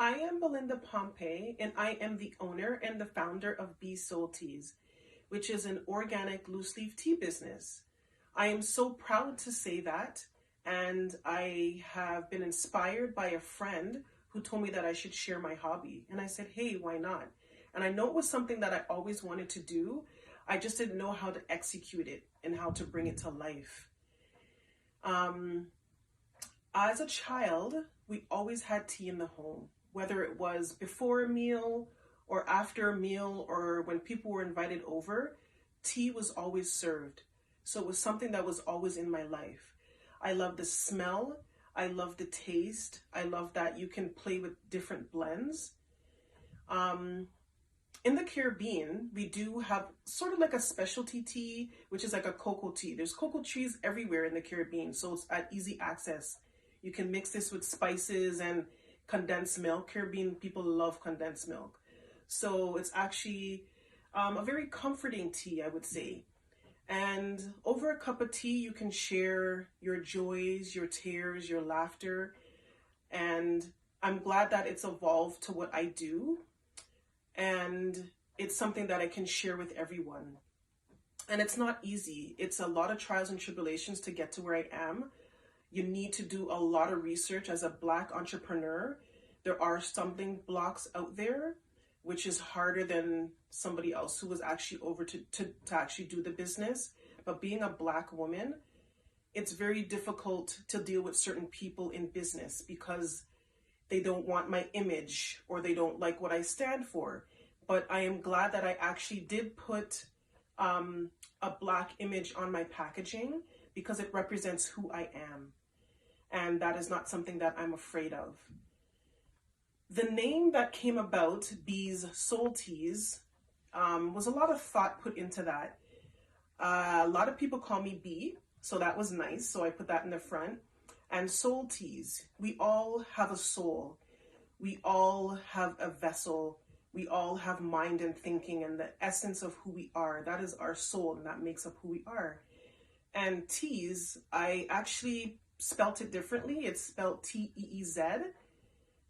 I am Belinda Pompey, and I am the owner and the founder of Soulteez, which is an organic loose leaf tea business. I am so proud to say that, and I have been inspired by a friend who told me that I should share my hobby. And I said, hey, why not? And I know it was something that I always wanted to do. I just didn't know how to execute it and how to bring it to life. As a child, we always had tea in the home, whether it was before a meal or after a meal or when people were invited over, tea was always served. So it was something that was always in my life. I love the smell. I love the taste. I love that you can play with different blends. In the Caribbean, we do have sort of like a specialty tea, which is like a cocoa tea. There's cocoa trees everywhere in the Caribbean, so it's at easy access. You can mix this with spices and condensed milk. Caribbean people love condensed milk. So it's actually a very comforting tea, I would say. And over a cup of tea, you can share your joys, your tears, your laughter. And I'm glad that it's evolved to what I do. And it's something that I can share with everyone. And it's not easy. It's a lot of trials and tribulations to get to where I am. You need to do a lot of research as a Black entrepreneur. There are stumbling blocks out there, which is harder than somebody else who was actually over to actually do the business. But being a Black woman, it's very difficult to deal with certain people in business because they don't want my image or they don't like what I stand for. But I am glad that I actually did put a Black image on my packaging because it represents who I am. And that is not something that I'm afraid of. The name that came about, Bee's Soulteez, was a lot of thought put into that. A lot of people call me Bee, so that was nice. So I put that in the front. And Soulteez, we all have a soul. We all have a vessel. We all have mind and thinking and the essence of who we are. That is our soul, and that makes up who we are. And teas, I actually spelt it differently. It's spelled T-E-E-Z.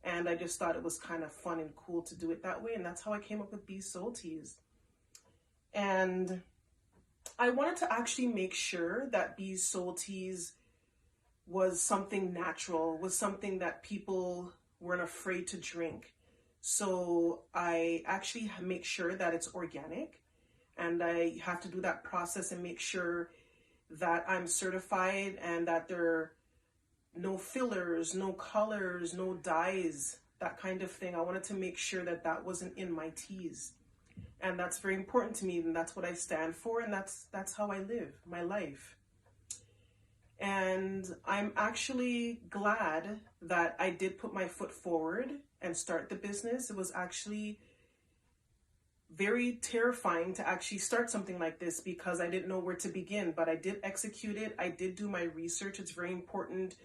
And I just thought it was kind of fun and cool to do it that way. And that's how I came up with Bee's Soulteez. And I wanted to actually make sure that Bee's Soulteez was something natural, was something that people weren't afraid to drink. So I actually make sure that it's organic. And I have to do that process and make sure that I'm certified and that there are no fillers, no colors, no dyes, that kind of thing. I wanted to make sure that that wasn't in my teas. And that's very important to me, and that's what I stand for, and that's how I live my life. And I'm actually glad that I did put my foot forward and start the business. It was actually very terrifying to actually start something like this because I didn't know where to begin, but I did execute it. I did do my research. It's very important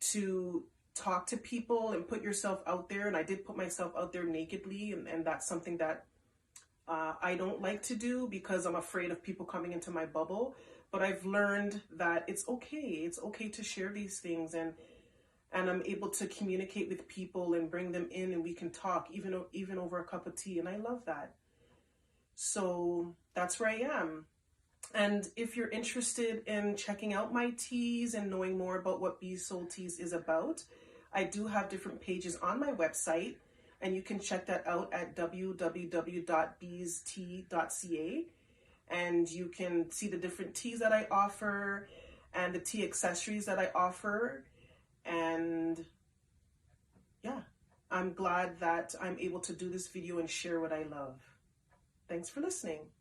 to talk to people and put yourself out there. And I did put myself out there nakedly. And that's something that I don't like to do because I'm afraid of people coming into my bubble. But I've learned that it's okay. It's okay to share these things. And I'm able to communicate with people and bring them in and we can talk even over a cup of tea. And I love that. So that's where I am. And if you're interested in checking out my teas and knowing more about what Bee's Soulteez is about, I do have different pages on my website, and you can check that out at www.beestea.ca. And you can see the different teas that I offer and the tea accessories that I offer. And yeah, I'm glad that I'm able to do this video and share what I love. Thanks for listening.